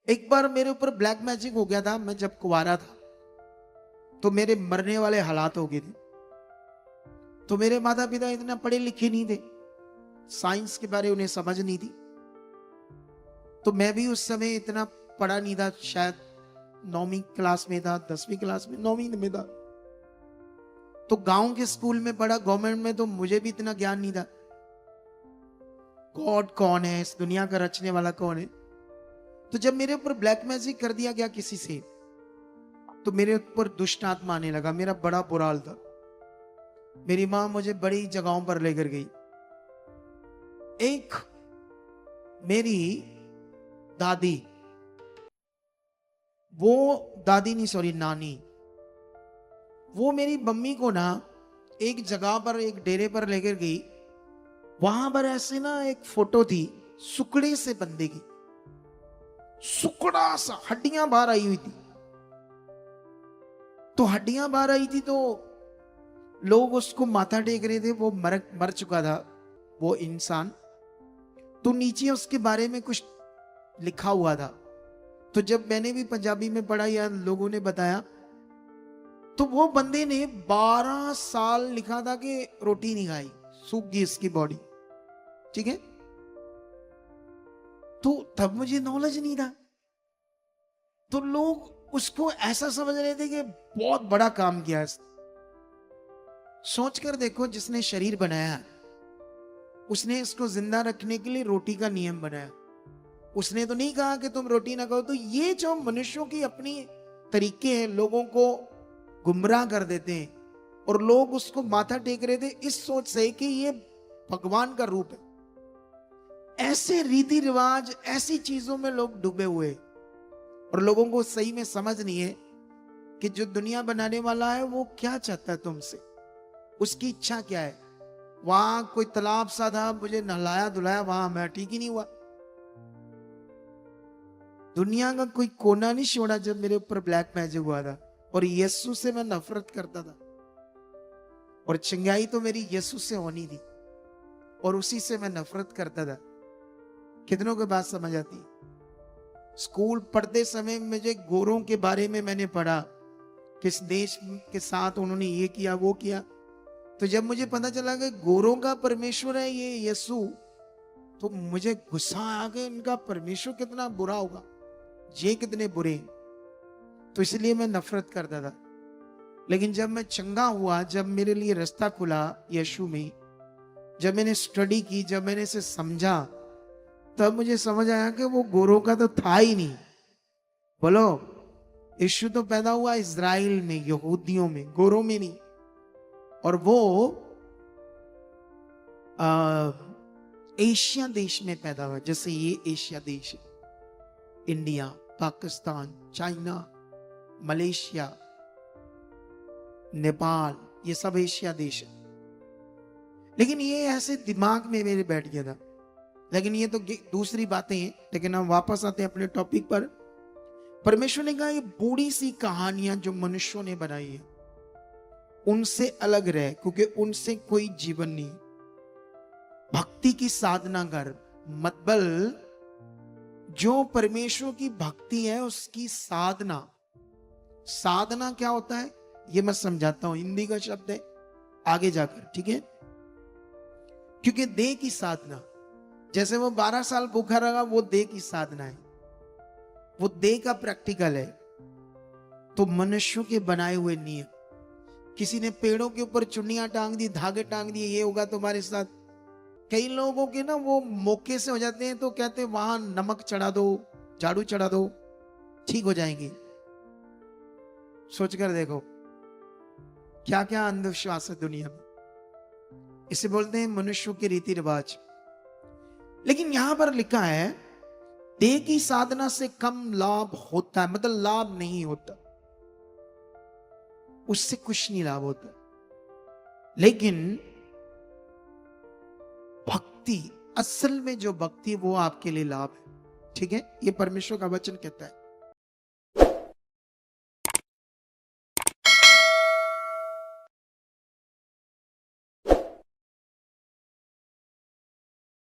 एक बार मेरे ऊपर ब्लैक मैजिक हो गया था। मैं जब कुंवारा था तो मेरे मरने वाले हालात हो गए थे। तो मेरे माता पिता इतना पढ़े लिखे नहीं थे, साइंस के बारे उन्हें समझ नहीं थी। तो मैं भी उस समय इतना पढ़ा नहीं था, शायद 9वीं क्लास में था, 10वीं क्लास में, 9वीं में था। तो गांव के स्कूल में पढ़ा, गवर्नमेंट में तो मुझे भी इतना ज्ञान नहीं था। गॉड कौन है, इस दुनिया का रचने वाला कौन है। तो जब मेरे ऊपर ब्लैक मैजिक कर दिया गया किसी से, तो मेरे ऊपर दुष्ट आत्मा आने लगा। मेरा बड़ा बुरा हाल था। मेरी माँ मुझे बड़ी जगहों पर लेकर गई। एक मेरी दादी, वो दादी नहीं सॉरी नानी, वो मेरी मम्मी को ना एक जगह पर, एक डेरे पर लेकर गई। वहां पर ऐसे ना एक फोटो थी सुकड़े से बंदे की, सुकड़ा सा, हड्डियां बाहर आई हुई थी। तो हड्डियां बाहर आई थी तो लोग उसको माथा टेक रहे थे। वो मर चुका था वो इंसान। तो नीचे उसके बारे में कुछ लिखा हुआ था। तो जब मैंने भी पंजाबी में पढ़ा या लोगों ने बताया, तो वो बंदे ने 12 साल लिखा था कि रोटी नहीं खाई, सूख गई इसकी बॉडी। ठीक है। तो तब मुझे नॉलेज नहीं था। तो लोग उसको ऐसा समझ रहे थे कि बहुत बड़ा काम किया। सोचकर देखो, जिसने शरीर बनाया उसने इसको जिंदा रखने के लिए रोटी का नियम बनाया। उसने तो नहीं कहा कि तुम रोटी ना खाओ। तो ये जो मनुष्यों की अपनी तरीके हैं, लोगों को गुमराह कर देते हैं। और लोग उसको माथा टेक रहे थे इस सोच से कि ये भगवान का रूप है। ऐसे रीति रिवाज, ऐसी चीजों में लोग डूबे हुए, और लोगों को सही में समझ नहीं है कि जो दुनिया बनाने वाला है वो क्या चाहता है तुमसे, उसकी इच्छा क्या है। वहां कोई तालाब सा था, मुझे नहलाया धुलाया, वहां मैं ठीक ही नहीं हुआ। दुनिया का कोई कोना नहीं छोड़ा जब मेरे ऊपर ब्लैक मैजिक हुआ था। और यीशु से मैं नफरत करता था, और चिंगाई तो मेरी यीशु से होनी थी, और उसी से मैं नफरत करता था। कितनों को बात समझ आती है? स्कूल पढ़ते समय मुझे गोरों के बारे में मैंने पढ़ा, किस देश के साथ उन्होंने ये किया वो किया। तो जब मुझे पता चला कि गोरों का परमेश्वर है ये यीशु, तो मुझे गुस्सा आ गया, इनका परमेश्वर कितना बुरा होगा, ये कितने बुरे। तो इसलिए मैं नफरत करता था। लेकिन जब मैं चंगा हुआ, जब मेरे लिए रास्ता खुला यीशु में, जब मैंने स्टडी की, जब मैंने इसे समझा, तब मुझे समझ आया कि वो गोरों का तो था ही नहीं। बोलो, यीशु तो पैदा हुआ इज़राइल में, यहूदियों में, गोरों में नहीं। और वो एशिया देश में पैदा हुआ। जैसे ये एशिया देश है, India, Pakistan, China, Malaysia, Nepal, ये सब एशिया देश है। लेकिन ये ऐसे दिमाग में मेरे बैठ गया था। लेकिन ये तो दूसरी बातें हैं। लेकिन हम वापस आते हैं अपने टॉपिक पर। परमेश्वर ने कहा ये बूढ़ी सी कहानियां जो मनुष्यों ने बनाई है, उनसे अलग रहे, क्योंकि उनसे कोई जीवन नहीं। भक्ति की साधना कर। मतलब जो परमेश्वर की भक्ति है उसकी साधना। साधना क्या होता है ये मैं समझाता हूं। हिंदी का शब्द है, आगे जाकर, ठीक है। क्योंकि देह की साधना, जैसे वो 12 साल भूखा रहा, वो देह की साधना है, वो देह का प्रैक्टिकल है। तो मनुष्यों के बनाए हुए नियम, किसी ने पेड़ों के ऊपर चुन्नियां टांग दी, धागे टांग दिए, ये होगा तुम्हारे साथ। कई लोगों के ना वो मौके से हो जाते हैं, तो कहते हैं वहां नमक चढ़ा दो, झाड़ू चढ़ा दो, ठीक हो जाएंगे। सोचकर देखो क्या क्या अंधविश्वास है दुनिया में। इसे बोलते हैं मनुष्यों के रीति रिवाज। लेकिन यहां पर लिखा है देह की साधना से कम लाभ होता है। मतलब लाभ नहीं होता, उससे कुछ नहीं लाभ होता। लेकिन भक्ति, असल में जो भक्ति, वो आपके लिए लाभ है। ठीक है, ये परमेश्वर का वचन कहता है।